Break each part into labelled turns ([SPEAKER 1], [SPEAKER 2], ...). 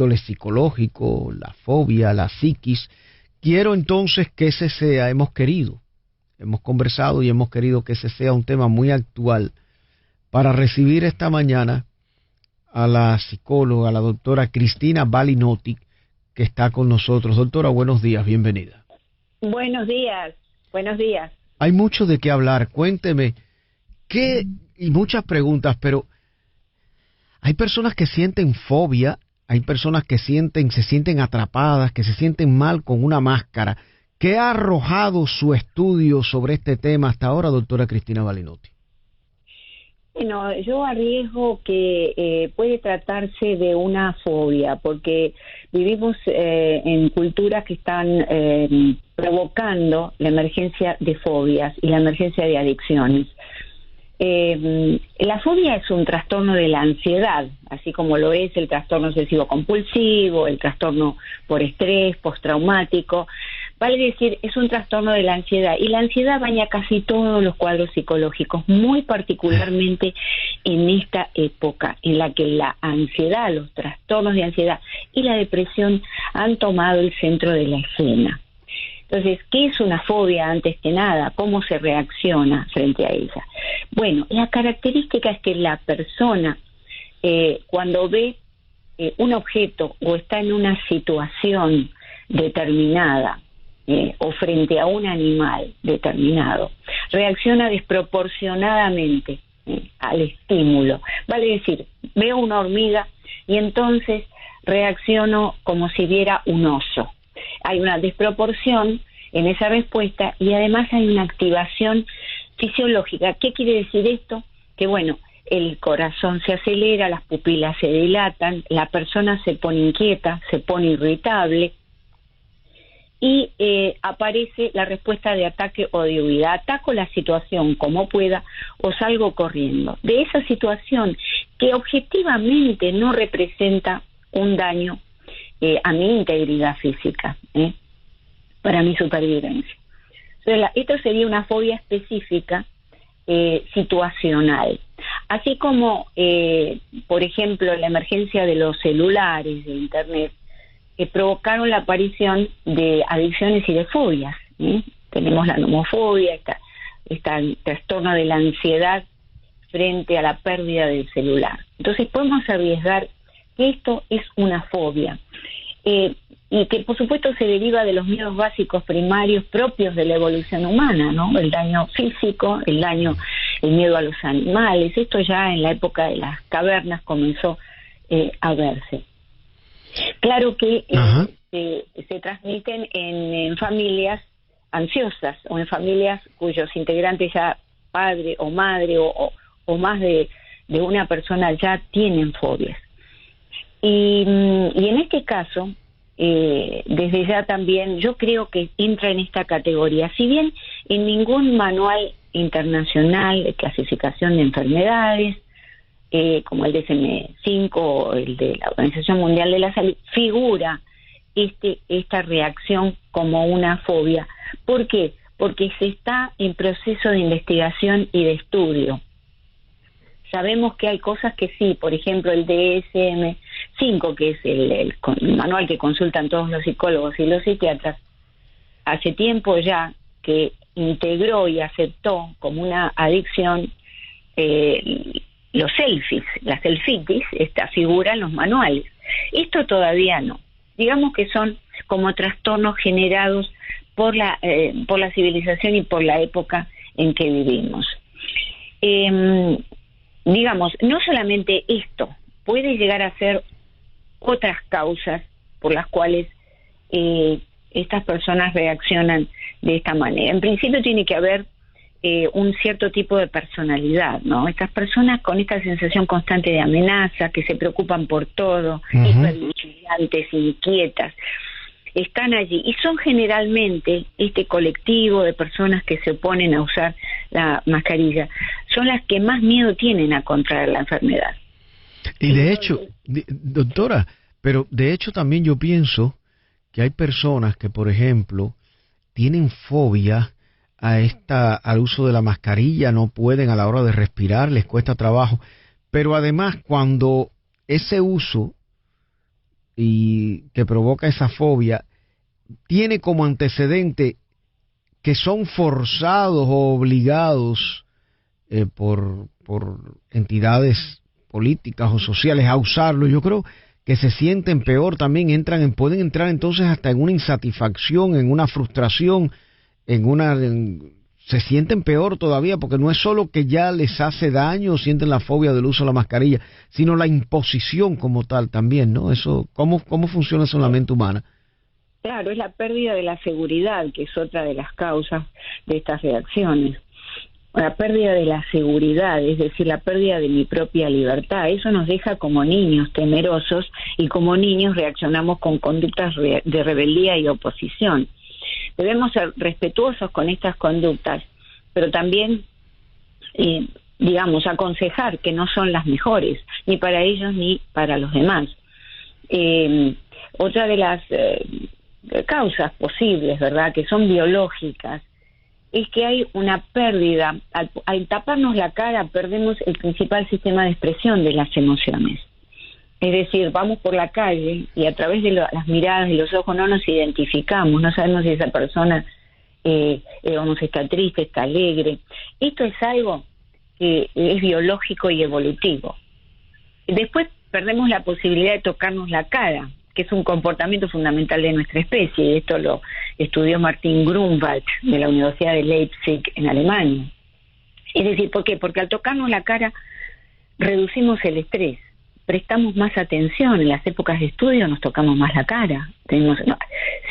[SPEAKER 1] índole psicológico, la fobia, la psiquis. Quiero entonces que hemos conversado y hemos querido que ese sea un tema muy actual para recibir esta mañana a la psicóloga, a la doctora Cristina Balinotti, que está con nosotros. Doctora, buenos días, bienvenida.
[SPEAKER 2] Buenos días.
[SPEAKER 1] Hay mucho de qué hablar. Cuénteme, y muchas preguntas, pero hay personas que sienten fobia, hay personas que se sienten atrapadas, que se sienten mal con una máscara. ¿Qué ha arrojado su estudio sobre este tema hasta ahora, doctora Cristina Balinotti?
[SPEAKER 2] Bueno, yo arriesgo que puede tratarse de una fobia, porque vivimos en culturas que están provocando la emergencia de fobias y la emergencia de adicciones. La fobia es un trastorno de la ansiedad, así como lo es el trastorno obsesivo compulsivo, el trastorno por estrés, postraumático. Vale decir, es un trastorno de la ansiedad, y la ansiedad baña casi todos los cuadros psicológicos, muy particularmente en esta época en la que la ansiedad, los trastornos de ansiedad y la depresión han tomado el centro de la escena. Entonces, ¿qué es una fobia antes que nada? ¿Cómo se reacciona frente a ella? Bueno, la característica es que la persona, cuando ve un objeto o está en una situación determinada, o frente a un animal determinado, reacciona desproporcionadamente al estímulo. Vale decir, veo una hormiga y entonces reacciono como si viera un oso. Hay una desproporción en esa respuesta y además hay una activación fisiológica. ¿Qué quiere decir esto? Que bueno, el corazón se acelera, las pupilas se dilatan, la persona se pone inquieta, se pone irritable, y aparece la respuesta de ataque o de huida. Ataco la situación como pueda o salgo corriendo de esa situación que objetivamente no representa un daño a mi integridad física, para mi supervivencia. Entonces, esto sería una fobia específica situacional. Así como, por ejemplo, la emergencia de los celulares, de Internet, que provocaron la aparición de adicciones y de fobias. Tenemos la nomofobia, el trastorno de la ansiedad frente a la pérdida del celular. Entonces podemos arriesgar que esto es una fobia, y que por supuesto se deriva de los miedos básicos primarios propios de la evolución humana, ¿no? El daño físico, el miedo a los animales. Esto ya en la época de las cavernas comenzó a verse. Claro que se transmiten en familias ansiosas o en familias cuyos integrantes ya padre o madre o más de una persona ya tienen fobias. Y en este caso, desde ya también yo creo que entra en esta categoría. Si bien en ningún manual internacional de clasificación de enfermedades, como el DSM-5 o el de la Organización Mundial de la Salud, figura esta reacción como una fobia. ¿Por qué? Porque se está en proceso de investigación y de estudio. Sabemos que hay cosas que sí, por ejemplo el DSM-5, que es el manual que consultan todos los psicólogos y los psiquiatras, hace tiempo ya que integró y aceptó como una adicción los selfies, las selfitis, esta figura en los manuales. Esto todavía no. Digamos que son como trastornos generados por la civilización y por la época en que vivimos. Digamos, no solamente esto, puede llegar a ser otras causas por las cuales estas personas reaccionan de esta manera. En principio tiene que haber un cierto tipo de personalidad, ¿no? Estas personas con esta sensación constante de amenaza, que se preocupan por todo, hipervigilantes, inquietas, están allí y son generalmente este colectivo de personas que se oponen a usar la mascarilla, son las que más miedo tienen a contraer la enfermedad.
[SPEAKER 1] Y de hecho, doctora, pero de hecho también yo pienso que hay personas que, por ejemplo, tienen fobia al uso de la mascarilla, no pueden a la hora de respirar, les cuesta trabajo, pero además cuando ese uso y que provoca esa fobia tiene como antecedente que son forzados o obligados por entidades políticas o sociales a usarlo. Yo creo que se sienten peor también, pueden entrar entonces hasta en una insatisfacción, en una frustración, se sienten peor todavía, porque no es solo que ya les hace daño, sienten la fobia del uso de la mascarilla, sino la imposición como tal también, ¿no? Eso, ¿cómo funciona eso en la mente humana?
[SPEAKER 2] Claro, es la pérdida de la seguridad, que es otra de las causas de estas reacciones. La pérdida de la seguridad, es decir, la pérdida de mi propia libertad. Eso nos deja como niños temerosos y como niños reaccionamos con conductas de rebeldía y oposición. Debemos ser respetuosos con estas conductas, pero también, aconsejar que no son las mejores, ni para ellos ni para los demás. Otra de las causas posibles, ¿verdad?, que son biológicas, es que hay una pérdida. Al taparnos la cara, perdemos el principal sistema de expresión de las emociones. Es decir, vamos por la calle y a través de las miradas y los ojos no nos identificamos, no sabemos si esa persona está triste, está alegre. Esto es algo que es biológico y evolutivo. Después perdemos la posibilidad de tocarnos la cara, que es un comportamiento fundamental de nuestra especie, y esto lo estudió Martin Grunwald de la Universidad de Leipzig en Alemania. Es decir, ¿por qué? Porque al tocarnos la cara reducimos el estrés, prestamos más atención. En las épocas de estudio nos tocamos más la cara,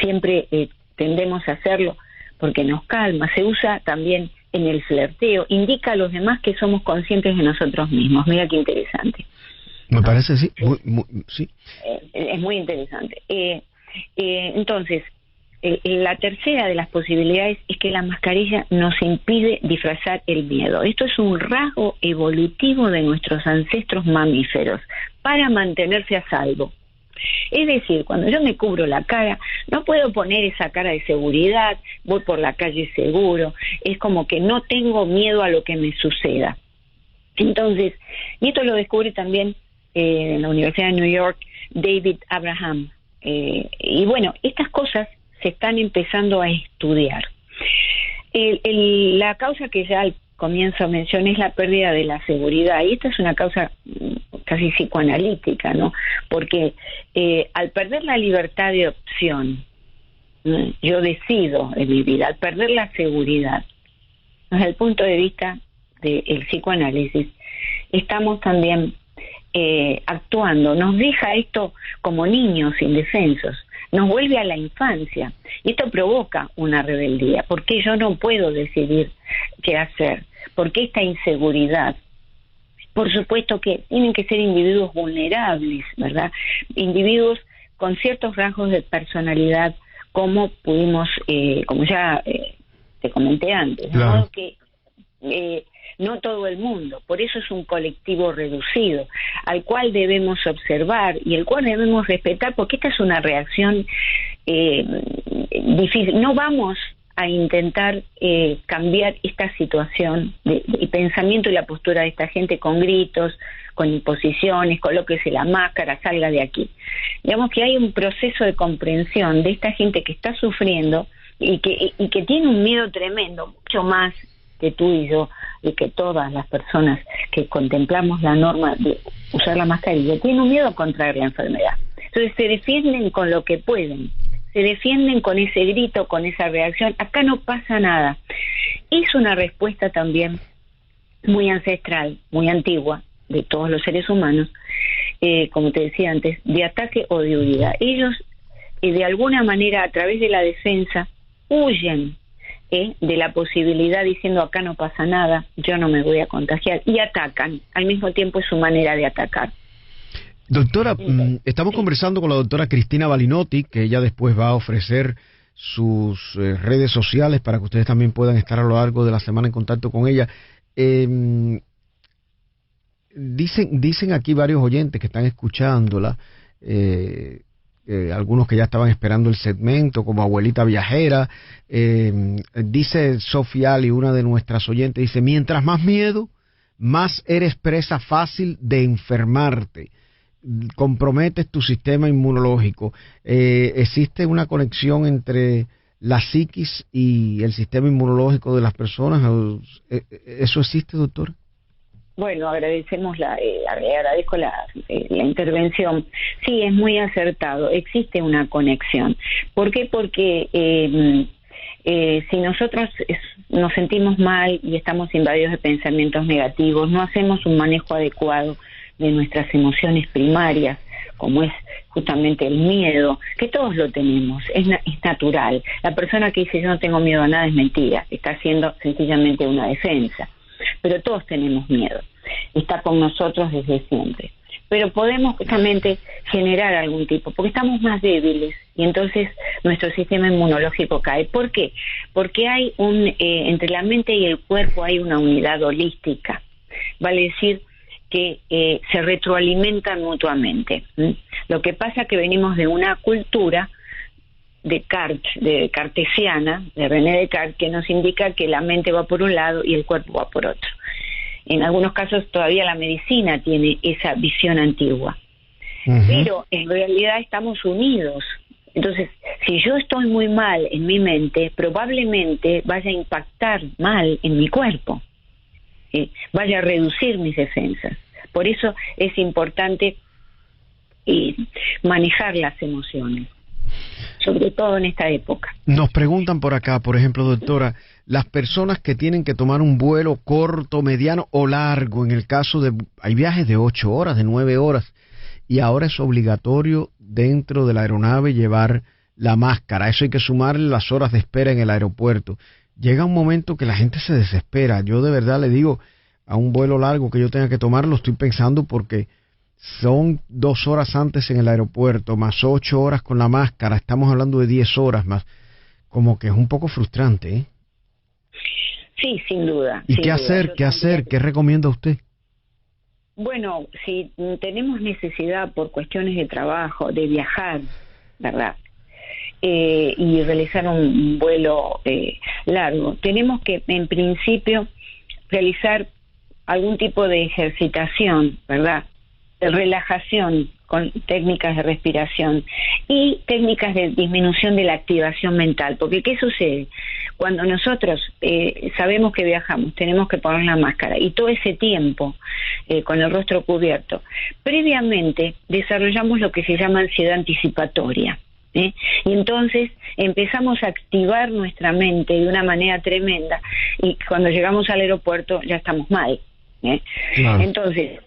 [SPEAKER 2] siempre tendemos a hacerlo porque nos calma. Se usa también en el flirteo, indica a los demás que somos conscientes de nosotros mismos. Mira qué interesante.
[SPEAKER 1] Me parece, sí. Sí.
[SPEAKER 2] Es muy interesante. Entonces, la tercera de las posibilidades es que la mascarilla nos impide disfrazar el miedo. Esto es un rasgo evolutivo de nuestros ancestros mamíferos para mantenerse a salvo. Es decir, cuando yo me cubro la cara, no puedo poner esa cara de seguridad, voy por la calle seguro, es como que no tengo miedo a lo que me suceda. Entonces, y esto lo descubre también en la Universidad de New York David Abraham. Y bueno, estas cosas se están empezando a estudiar. La causa que ya al comienzo mencioné es la pérdida de la seguridad, y esta es una causa casi psicoanalítica, ¿no? Porque al perder la libertad de opción, yo decido en mi vida, al perder la seguridad, desde el punto de vista del psicoanálisis, estamos también actuando, nos deja esto como niños indefensos, nos vuelve a la infancia, y esto provoca una rebeldía, porque yo no puedo decidir qué hacer, porque esta inseguridad. Por supuesto que tienen que ser individuos vulnerables, ¿verdad? Individuos con ciertos rasgos de personalidad, como pudimos, como ya te comenté antes,
[SPEAKER 1] claro.
[SPEAKER 2] ¿no? Que no todo el mundo, por eso es un colectivo reducido, al cual debemos observar y el cual debemos respetar, porque esta es una reacción difícil. No vamos a intentar cambiar esta situación de pensamiento y la postura de esta gente con gritos, con imposiciones, colóquese la máscara, salga de aquí. Digamos que hay un proceso de comprensión de esta gente que está sufriendo y que tiene un miedo tremendo, mucho más que tú y yo, y que todas las personas que contemplamos la norma de usar la mascarilla, tienen un miedo a contraer la enfermedad. Entonces se defienden con lo que pueden, se defienden con ese grito, con esa reacción. Acá no pasa nada. Es una respuesta también muy ancestral, muy antigua, de todos los seres humanos, como te decía antes, de ataque o de huida. Ellos, de alguna manera, a través de la defensa, huyen de la posibilidad, diciendo acá no pasa nada, yo no me voy a contagiar, y atacan. Al mismo tiempo es su manera de atacar.
[SPEAKER 1] Doctora, estamos conversando con la doctora Cristina Balinotti, que ella después va a ofrecer sus redes sociales para que ustedes también puedan estar a lo largo de la semana en contacto con ella. Dicen aquí varios oyentes que están escuchándola, algunos que ya estaban esperando el segmento, como Abuelita Viajera. Dice Sofía Ali, una de nuestras oyentes, dice: mientras más miedo, más eres presa fácil de enfermarte. comprometes tu sistema inmunológico. ¿Existe una conexión entre la psiquis y el sistema inmunológico de las personas? ¿Eso existe, doctora?
[SPEAKER 2] Bueno, agradecemos agradezco la intervención. Sí, es muy acertado. Existe una conexión. ¿Por qué? Porque si nosotros nos sentimos mal y estamos invadidos de pensamientos negativos, no hacemos un manejo adecuado de nuestras emociones primarias, como es justamente el miedo, que todos lo tenemos, es natural. La persona que dice yo no tengo miedo a nada es mentira, está haciendo sencillamente una defensa. Pero todos tenemos miedo, está con nosotros desde siempre. Pero podemos justamente generar algún tipo, porque estamos más débiles y entonces nuestro sistema inmunológico cae. ¿Por qué? Porque hay entre la mente y el cuerpo hay una unidad holística, vale decir que se retroalimentan mutuamente. Lo que pasa es que venimos de una cultura de cartesiana, de René Descartes, que nos indica que la mente va por un lado y el cuerpo va por otro. En algunos casos todavía la medicina tiene esa visión antigua, pero en realidad estamos unidos. Entonces, si yo estoy muy mal en mi mente, probablemente vaya a impactar mal en mi cuerpo, vaya a reducir mis defensas. Por eso es importante manejar las emociones, sobre todo en esta época.
[SPEAKER 1] Nos preguntan por acá, por ejemplo, doctora, las personas que tienen que tomar un vuelo corto, mediano o largo, en el caso de, hay viajes de 8 horas, de 9 horas, y ahora es obligatorio dentro de la aeronave llevar la máscara. Eso hay que sumarle las horas de espera en el aeropuerto. Llega un momento que la gente se desespera. Yo de verdad le digo, a un vuelo largo que yo tenga que tomar, lo estoy pensando porque son 2 horas antes en el aeropuerto, más 8 horas con la máscara, estamos hablando de 10 horas más, como que es un poco frustrante, ¿eh?
[SPEAKER 2] Sí, sin duda.
[SPEAKER 1] ¿Y qué hacer? ¿Qué recomienda usted?
[SPEAKER 2] Bueno, si tenemos necesidad por cuestiones de trabajo, de viajar, ¿verdad? Y realizar un vuelo largo, tenemos que, en principio, realizar algún tipo de ejercitación, ¿verdad? De relajación con técnicas de respiración y técnicas de disminución de la activación mental, porque ¿qué sucede? Cuando nosotros sabemos que viajamos, tenemos que poner la máscara y todo ese tiempo con el rostro cubierto, previamente desarrollamos lo que se llama ansiedad anticipatoria, y entonces empezamos a activar nuestra mente de una manera tremenda y cuando llegamos al aeropuerto ya estamos mal, Claro. Entonces,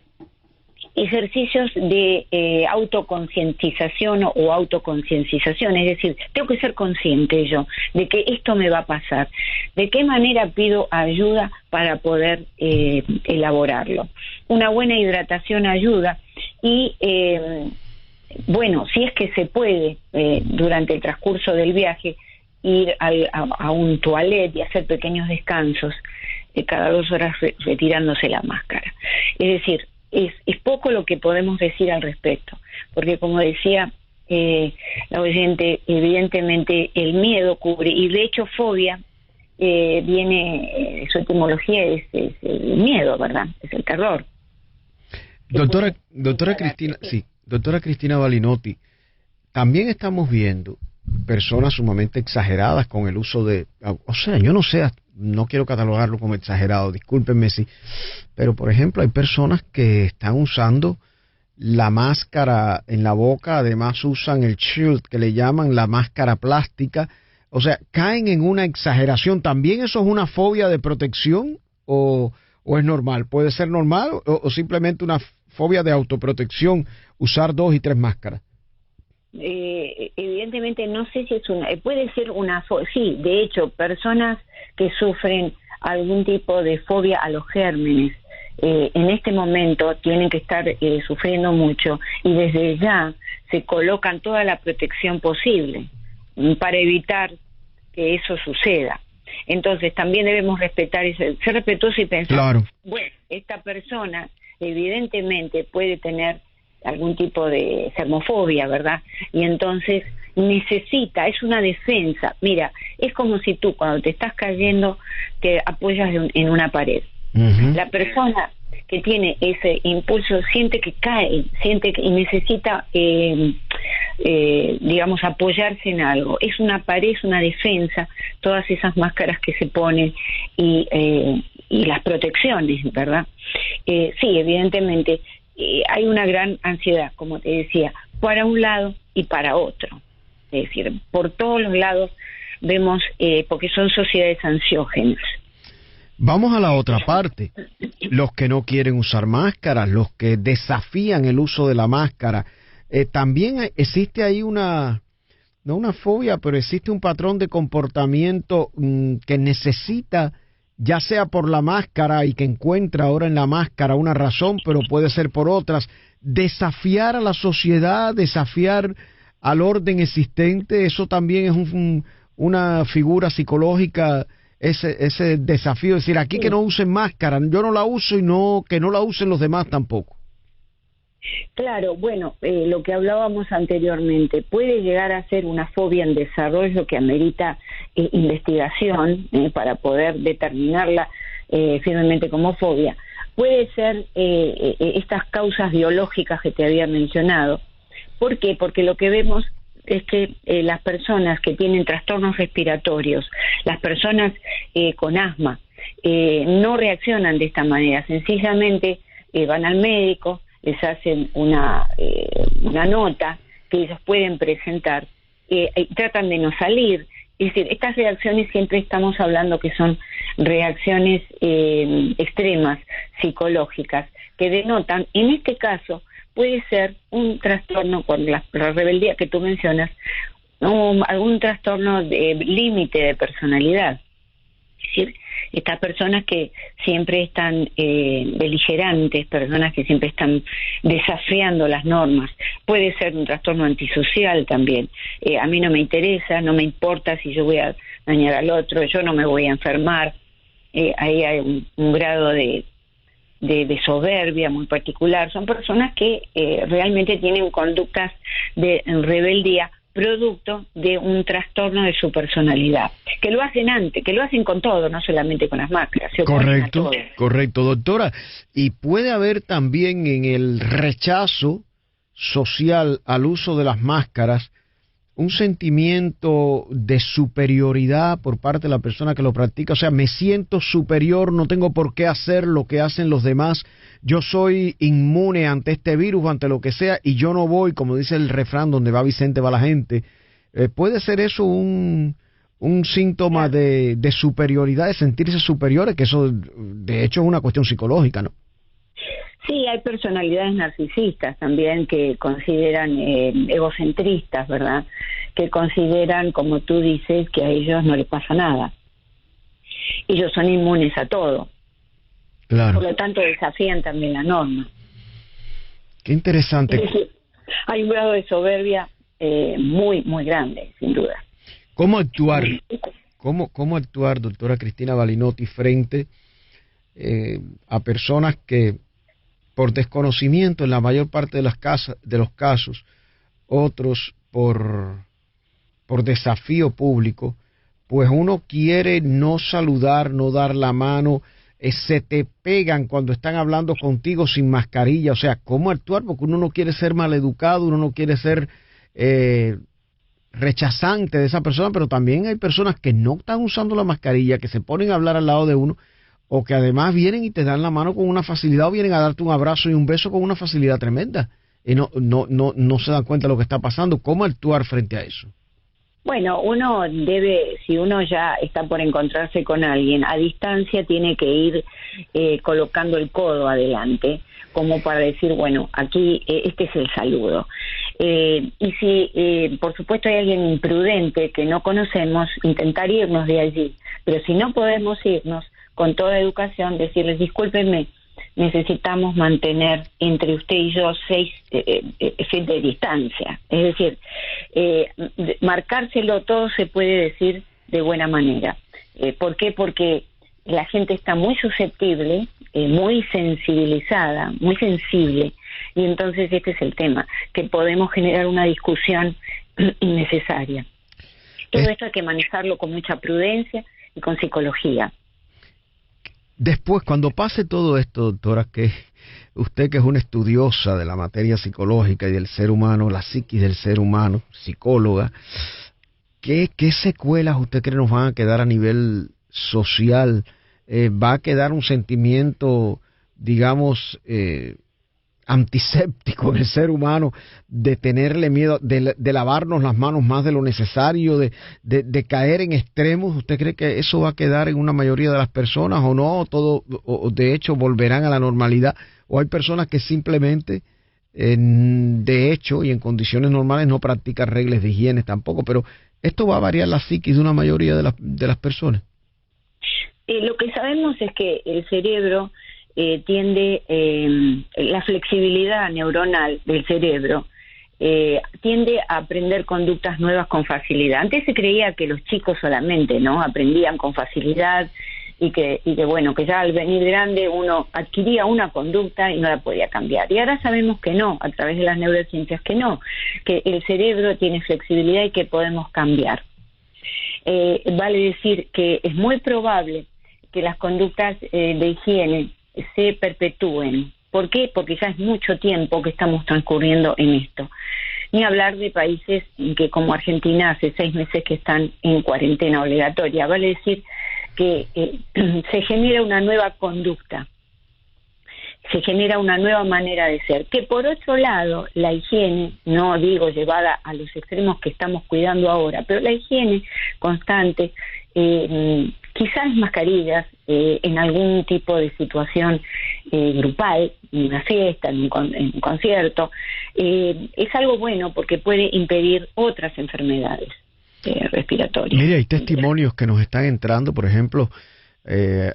[SPEAKER 2] ejercicios de autoconcientización o autoconciencización, es decir, tengo que ser consciente yo de que esto me va a pasar, de qué manera pido ayuda para poder elaborarlo. Una buena hidratación ayuda y bueno, si es que se puede durante el transcurso del viaje ir a un toilet y hacer pequeños descansos cada 2 horas retirándose la máscara. Es decir, es poco lo que podemos decir al respecto, porque como decía la oyente, evidentemente el miedo cubre, y de hecho fobia viene, su etimología es el miedo, ¿verdad? Es el terror.
[SPEAKER 1] Doctora Cristina Balinotti, también estamos viendo personas sumamente exageradas con el uso de, o sea, yo no sé, no quiero catalogarlo como exagerado, discúlpenme si, pero por ejemplo hay personas que están usando la máscara en la boca, además usan el shield que le llaman la máscara plástica, o sea, caen en una exageración. ¿También eso es una fobia de protección o es normal? ¿Puede ser normal o simplemente una fobia de autoprotección, usar 2 y 3 máscaras?
[SPEAKER 2] Evidentemente no sé si es puede ser una sí, de hecho personas que sufren algún tipo de fobia a los gérmenes en este momento tienen que estar sufriendo mucho y desde ya se colocan toda la protección posible para evitar que eso suceda. Entonces también debemos respetar ser respetuosos y pensar, claro, bueno, esta persona evidentemente puede tener algún tipo de germofobia, ¿verdad? Y entonces necesita, es una defensa. Mira, es como si tú cuando te estás cayendo te apoyas en una pared. Uh-huh. La persona que tiene ese impulso siente que cae, siente que y necesita, digamos, apoyarse en algo. Es una pared, es una defensa, todas esas máscaras que se ponen y las protecciones, ¿verdad? Sí, evidentemente hay una gran ansiedad, como te decía, para un lado y para otro. Es decir, por todos los lados vemos, porque son sociedades ansiógenas.
[SPEAKER 1] Vamos a la otra parte. Los que no quieren usar máscaras, los que desafían el uso de la máscara. También existe ahí no una fobia, pero existe un patrón de comportamiento que necesita, ya sea por la máscara y que encuentra ahora en la máscara una razón, pero puede ser por otras, desafiar a la sociedad, desafiar al orden existente. Eso también es una figura psicológica, ese desafío, es decir, aquí que no usen máscara, yo no la uso y que no la usen los demás tampoco.
[SPEAKER 2] Claro, bueno, lo que hablábamos anteriormente, puede llegar a ser una fobia en desarrollo que amerita investigación para poder determinarla firmemente como fobia. Puede ser estas causas biológicas que te había mencionado. ¿Por qué? Porque lo que vemos es que las personas que tienen trastornos respiratorios, las personas con asma, no reaccionan de esta manera. Sencillamente van al médico, les hacen una nota que ellos pueden presentar, y tratan de no salir. Es decir, estas reacciones siempre estamos hablando que son reacciones extremas, psicológicas, que denotan, en este caso, puede ser un trastorno con la rebeldía que tú mencionas, algún trastorno de límite de personalidad. Es decir, estas personas que siempre están beligerantes, personas que siempre están desafiando las normas. Puede ser un trastorno antisocial también. A mí no me interesa, no me importa si yo voy a dañar al otro, yo no me voy a enfermar. Ahí hay un grado de soberbia muy particular. Son personas que realmente tienen conductas de rebeldía producto de un trastorno de su personalidad, que lo hacen con todo, no solamente con las máscaras.
[SPEAKER 1] Correcto, doctora. Y puede haber también en el rechazo social al uso de las máscaras un sentimiento de superioridad por parte de la persona que lo practica. O sea, me siento superior, no tengo por qué hacer lo que hacen los demás. Yo soy inmune ante este virus, ante lo que sea, y yo no voy, como dice el refrán, donde va Vicente va la gente. ¿Puede ser eso un síntoma de superioridad, de sentirse superiores? Que eso, de hecho, es una cuestión psicológica, ¿no?
[SPEAKER 2] Sí, hay personalidades narcisistas también que consideran egocentristas, ¿verdad? Que consideran, como tú dices, que a ellos no les pasa nada. Ellos son inmunes a todo.
[SPEAKER 1] Claro.
[SPEAKER 2] Por lo tanto, desafían también la norma.
[SPEAKER 1] Qué interesante.
[SPEAKER 2] Es decir, hay un grado de soberbia muy, muy grande, sin duda.
[SPEAKER 1] ¿Cómo actuar? ¿Cómo actuar, doctora Cristina Balinotti, frente a personas que por desconocimiento en la mayor parte de los casos, otros por desafío público, pues uno quiere no saludar, no dar la mano, se te pegan cuando están hablando contigo sin mascarilla? O sea, ¿cómo actuar? Porque uno no quiere ser maleducado, uno no quiere ser rechazante de esa persona, pero también hay personas que no están usando la mascarilla, que se ponen a hablar al lado de uno, o que además vienen y te dan la mano con una facilidad, o vienen a darte un abrazo y un beso con una facilidad tremenda, y no se dan cuenta de lo que está pasando. ¿Cómo actuar frente a eso?
[SPEAKER 2] Bueno, uno debe, si uno ya está por encontrarse con alguien, a distancia tiene que ir colocando el codo adelante, como para decir, bueno, aquí este es el saludo. Y si, por supuesto, hay alguien imprudente que no conocemos, intentar irnos de allí. Pero si no podemos irnos, con toda educación, decirles, discúlpenme, necesitamos mantener entre usted y yo 6 feet de distancia. Es decir, marcárselo todo se puede decir de buena manera. ¿Por qué? Porque la gente está muy susceptible, muy sensibilizada, muy sensible, y entonces este es el tema, que podemos generar una discusión innecesaria. Todo esto hay que manejarlo con mucha prudencia y con psicología.
[SPEAKER 1] Después, cuando pase todo esto, doctora, que usted que es una estudiosa de la materia psicológica y del ser humano, la psiquis del ser humano, psicóloga, ¿qué secuelas usted cree nos van a quedar a nivel social? ¿Va a quedar un sentimiento, digamos, antiséptico en el ser humano, de tenerle miedo, de lavarnos las manos más de lo necesario, de caer en extremos? ¿Usted cree que eso va a quedar en una mayoría de las personas o no? O de hecho volverán a la normalidad, o hay personas que simplemente, de hecho y en condiciones normales, no practican reglas de higiene tampoco, pero esto va a variar la psiquis de una mayoría de las personas.
[SPEAKER 2] Lo que sabemos es que el cerebro tiende, la flexibilidad neuronal del cerebro tiende a aprender conductas nuevas con facilidad. Antes se creía que los chicos solamente, ¿no?, aprendían con facilidad y que bueno, que ya al venir grande uno adquiría una conducta y no la podía cambiar. Y ahora sabemos que no, a través de las neurociencias, que no, que el cerebro tiene flexibilidad y que podemos cambiar. Vale decir que es muy probable que las conductas de higiene se perpetúen. ¿Por qué? Porque ya es mucho tiempo que estamos transcurriendo en esto. Ni hablar de países que, como Argentina, hace 6 meses que están en cuarentena obligatoria. Vale decir que se genera una nueva conducta, se genera una nueva manera de ser, que por otro lado la higiene, no digo llevada a los extremos que estamos cuidando ahora, pero la higiene constante, quizás mascarillas en algún tipo de situación grupal, en una fiesta, en un concierto, es algo bueno porque puede impedir otras enfermedades respiratorias.
[SPEAKER 1] Mire, hay testimonios que nos están entrando, por ejemplo,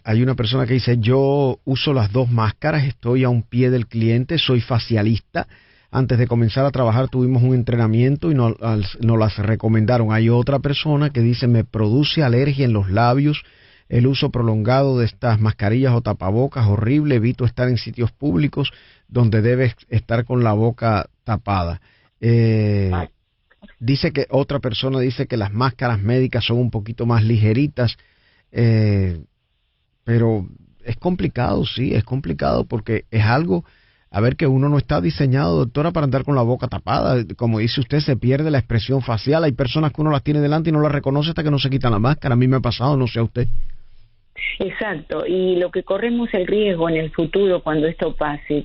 [SPEAKER 1] hay una persona que dice: yo uso las 2 máscaras, estoy a un pie del cliente, soy facialista. Antes de comenzar a trabajar tuvimos un entrenamiento y nos las recomendaron. Hay otra persona que dice: me produce alergia en los labios el uso prolongado de estas mascarillas o tapabocas, horrible, evito estar en sitios públicos donde debes estar con la boca tapada. Dice que otra persona dice que las máscaras médicas son un poquito más ligeritas, pero es complicado, sí, es complicado porque es algo, a ver, que uno no está diseñado, doctora, para andar con la boca tapada. Como dice usted, se pierde la expresión facial. Hay personas que uno las tiene delante y no las reconoce hasta que no se quitan la máscara. A mí me ha pasado, no sé a usted.
[SPEAKER 2] Exacto, y lo que corremos el riesgo en el futuro cuando esto pase,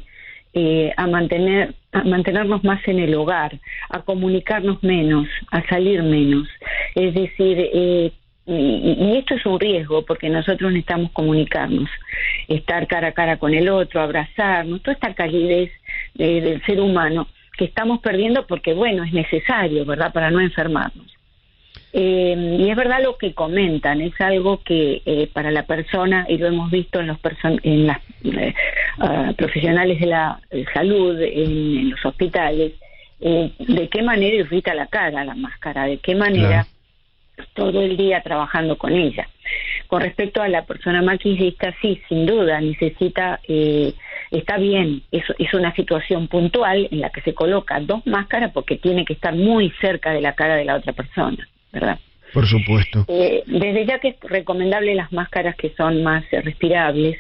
[SPEAKER 2] a mantenernos más en el hogar, a comunicarnos menos, a salir menos. Es decir, y esto es un riesgo porque nosotros necesitamos comunicarnos, estar cara a cara con el otro, abrazarnos, toda esta calidez del ser humano que estamos perdiendo porque, bueno, es necesario, ¿verdad?, para no enfermarnos. Y es verdad lo que comentan, es algo que para la persona, y lo hemos visto en las profesionales de la salud, en los hospitales, de qué manera irrita la cara la máscara, de qué manera todo el día trabajando con ella. Con respecto a la persona maquillista, sí, sin duda, necesita, está bien, es una situación puntual en la que se coloca 2 máscaras porque tiene que estar muy cerca de la cara de la otra persona, ¿verdad?
[SPEAKER 1] Por supuesto.
[SPEAKER 2] Desde ya que es recomendable las máscaras que son más respirables,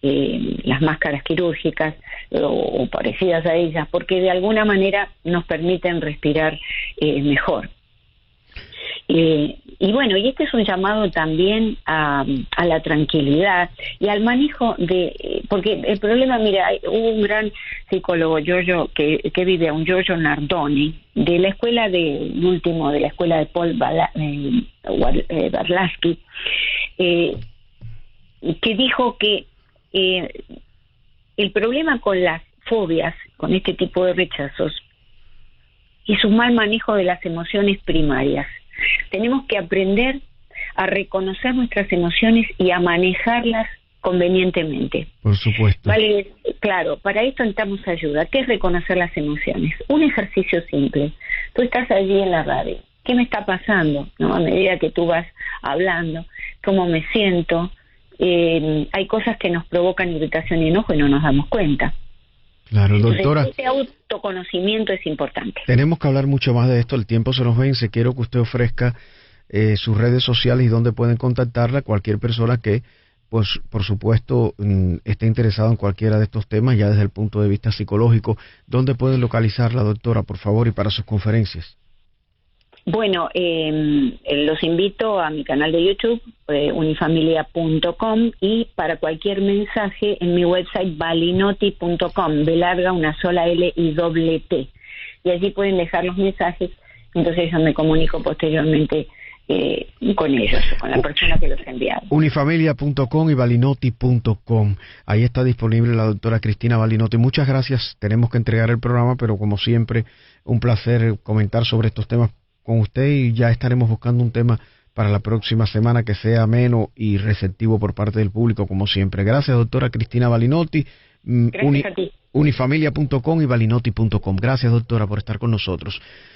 [SPEAKER 2] las máscaras quirúrgicas o parecidas a ellas, porque de alguna manera nos permiten respirar mejor. Y bueno, y este es un llamado también a la tranquilidad y al manejo porque el problema, mira, hubo un gran psicólogo, Giorgio, que vive un Giorgio Nardoni, de la escuela de la escuela de Paul Barlasky, que dijo que el problema con las fobias, con este tipo de rechazos, es un mal manejo de las emociones primarias. Tenemos que aprender a reconocer nuestras emociones y a manejarlas convenientemente.
[SPEAKER 1] Por supuesto.
[SPEAKER 2] Vale, claro, para esto necesitamos ayuda. ¿Qué es reconocer las emociones? Un ejercicio simple. Tú estás allí en la radio. ¿Qué me está pasando? ¿No? A medida que tú vas hablando, ¿cómo me siento? Hay cosas que nos provocan irritación y enojo y no nos damos cuenta.
[SPEAKER 1] Claro, doctora.
[SPEAKER 2] Entonces, este autoconocimiento es importante.
[SPEAKER 1] Tenemos que hablar mucho más de esto, el tiempo se nos vence. Quiero que usted ofrezca sus redes sociales y dónde pueden contactarla cualquier persona que pues por supuesto esté interesado en cualquiera de estos temas, ya desde el punto de vista psicológico, ¿dónde pueden localizarla, doctora, por favor, y para sus conferencias?
[SPEAKER 2] Bueno, los invito a mi canal de YouTube, unifamilia.com, y para cualquier mensaje en mi website balinotti.com, B larga, una sola L y doble T. Y allí pueden dejar los mensajes, entonces yo me comunico posteriormente con ellos, con la persona que los ha enviado.
[SPEAKER 1] Unifamilia.com y balinotti.com. Ahí está disponible la doctora Cristina Balinotti. Muchas gracias. Tenemos que entregar el programa, pero como siempre, un placer comentar sobre estos temas con usted, y ya estaremos buscando un tema para la próxima semana que sea ameno y receptivo por parte del público, como siempre. Gracias, doctora Cristina Balinotti.
[SPEAKER 2] Gracias a ti.
[SPEAKER 1] Unifamilia.com y balinotti.com. Gracias, doctora, por estar con nosotros.